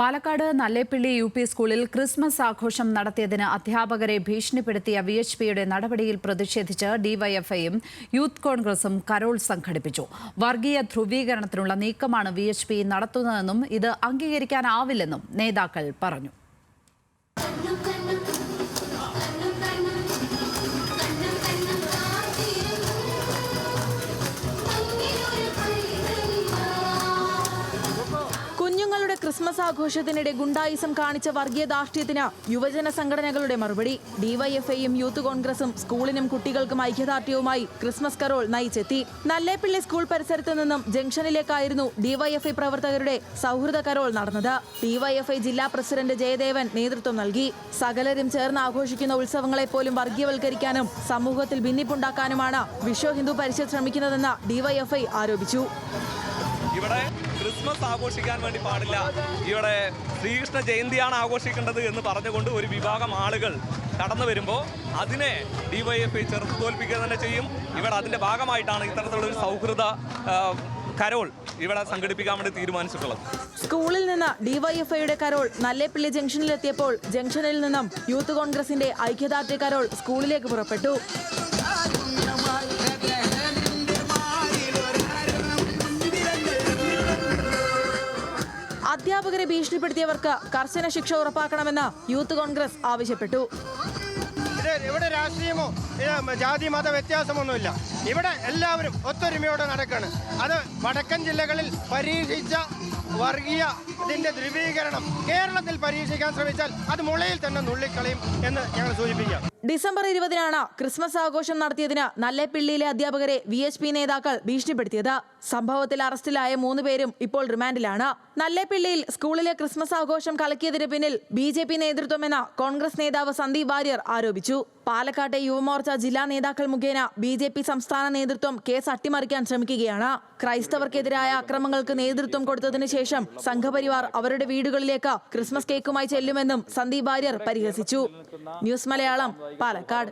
Palakkad Nallepilly U P സ്കൂളിൽ Christmas ആഘോഷം നടത്തിയതിന് അധ്യാപകരെ ഭീഷണിപ്പെടുത്തിയ വിഎച്ച്പിയുടെ നടപടിയിൽ പ്രതിഷേധിച്ച് ഡിവൈഎഫ്ഐയും യൂത്ത് കോൺഗ്രസും കരോൾ സംഘടിപ്പിച്ചു. വർഗീയ ധ്രുവീകരണത്തിനുള്ള നീക്കമാണ് വിഎച്ച്പി നടത്തുന്നതെന്നും ഇത് അംഗീകരിക്കാനാവില്ലെന്നും നേതാക്കൾ പറഞ്ഞു. കുഞ്ഞുങ്ങളുടെ ക്രിസ്മസ് ആഘോഷത്തിനിടെ ഗുണ്ടായിസം കാണിച്ച വർഗീയ ധാർഷ്ട്യത്തിന് യുവജന സംഘടനകളുടെ മറുപടി. ഡിവൈഎഫ്ഐയും യൂത്ത് കോൺഗ്രസും സ്കൂളിനും കുട്ടികൾക്കും ഐക്യദാർഢ്യവുമായി ക്രിസ്മസ് കരോൾ നയിച്ചെത്തി. നല്ലേപ്പിള്ളി സ്കൂൾ പരിസരത്ത് നിന്നും ജംഗ്ഷനിലേക്കായിരുന്നു ഡിവൈഎഫ്ഐ പ്രവർത്തകരുടെ സൗഹൃദ കരോൾ നടന്നത്. ഡിവൈഎഫ്ഐ ജില്ലാ പ്രസിഡന്റ് ജയദേവൻ നേതൃത്വം നൽകി. സകലരും ചേർന്ന് ആഘോഷിക്കുന്ന ഉത്സവങ്ങളെ പോലും വർഗീയവൽക്കരിക്കാനും സമൂഹത്തിൽ ഭിന്നിപ്പുണ്ടാക്കാനുമാണ് വിശ്വ ഹിന്ദു പരിഷത്ത് ശ്രമിക്കുന്നതെന്ന് ഡിവൈഎഫ്ഐ ആരോപിച്ചു. ഇവിടെ ക്രിസ്മസ് ആഘോഷിക്കാൻ വേണ്ടി പാടില്ല, ഇവിടെ ശ്രീകൃഷ്ണ ജയന്തിയാണ് ആഘോഷിക്കേണ്ടത് എന്ന് പറഞ്ഞുകൊണ്ട് ഒരു വിഭാഗം ആളുകൾ കടന്നു വരുമ്പോൾ അതിനെ ഡിവൈഎഫ്ഐ ചെറുത്ത് തോൽപ്പിക്കുക തന്നെ ചെയ്യും. ഇവിടെ അതിൻ്റെ ഭാഗമായിട്ടാണ് ഇത്തരത്തിലുള്ള ഒരു സൗഹൃദ കരോൾ ഇവിടെ സംഘടിപ്പിക്കാൻ വേണ്ടി തീരുമാനിച്ചിട്ടുള്ളത്. സ്കൂളിൽ നിന്ന് ഡിവൈഎഫ്ഐയുടെ കരോൾ നല്ലേപ്പിള്ളി ജംഗ്ഷനിലെത്തിയപ്പോൾ ജംഗ്ഷനിൽ നിന്നും യൂത്ത് കോൺഗ്രസിന്റെ ഐക്യദാർഢ്യ കരോൾ സ്കൂളിലേക്ക് പുറപ്പെട്ടു. അധ്യാപകരെ ഭീഷണിപ്പെടുത്തിയവർക്ക് കർശന ശിക്ഷ ഉറപ്പാക്കണമെന്ന് യൂത്ത് കോൺഗ്രസ് ആവശ്യപ്പെട്ടു. ഇവിടെ രാഷ്ട്രീയമോ ജാതി മത വ്യത്യാസമൊന്നുമില്ല. ഇവിടെ എല്ലാവരും ഒത്തൊരുമയോടെ നടക്കുകയാണ്. അത് വടക്കൻ ജില്ലകളിൽ പരീക്ഷിച്ച വർഗീയ ഇതിന്റെ ധ്രുവീകരണം കേരളത്തിൽ പരീക്ഷിക്കാൻ ശ്രമിച്ചാൽ അത് മുളയിൽ തന്നെ നുള്ളിക്കളയും എന്ന് ഞങ്ങൾ സൂചിപ്പിക്കാം. ഡിസംബർ 20-നാണ് ക്രിസ്മസ് ആഘോഷം നടത്തിയതിന് നല്ലേപ്പിള്ളിയിലെ അധ്യാപകരെ വിഎച്ച്പി നേതാക്കൾ ഭീഷണിപ്പെടുത്തിയത്. സംഭവത്തിൽ അറസ്റ്റിലായ 3 പേരും ഇപ്പോൾ റിമാൻഡിലാണ്. നല്ലേപ്പിള്ളിയിൽ സ്കൂളിലെ ക്രിസ്മസ് ആഘോഷം കലക്കിയതിന് പിന്നിൽ ബിജെപി നേതൃത്വമെന്ന് കോൺഗ്രസ് നേതാവ് സന്ദീപ് വാര്യർ ആരോപിച്ചു. പാലക്കാട്ടെ യുവമോർച്ച ജില്ലാ നേതാക്കൾ മുഖേന ബിജെപി സംസ്ഥാന നേതൃത്വം കേസ് അട്ടിമറിക്കാൻ ശ്രമിക്കുകയാണ്. ക്രൈസ്തവർക്കെതിരായ അക്രമങ്ങൾക്ക് നേതൃത്വം കൊടുത്തതിനു ശേഷം സംഘപരിവാർ അവരുടെ വീടുകളിലേക്ക് ക്രിസ്മസ് കേക്കുമായി ചെല്ലുമെന്നും സന്ദീപ് വാര്യർ പരിഹസിച്ചു. ന്യൂസ് മലയാളം, പാലക്കാട്.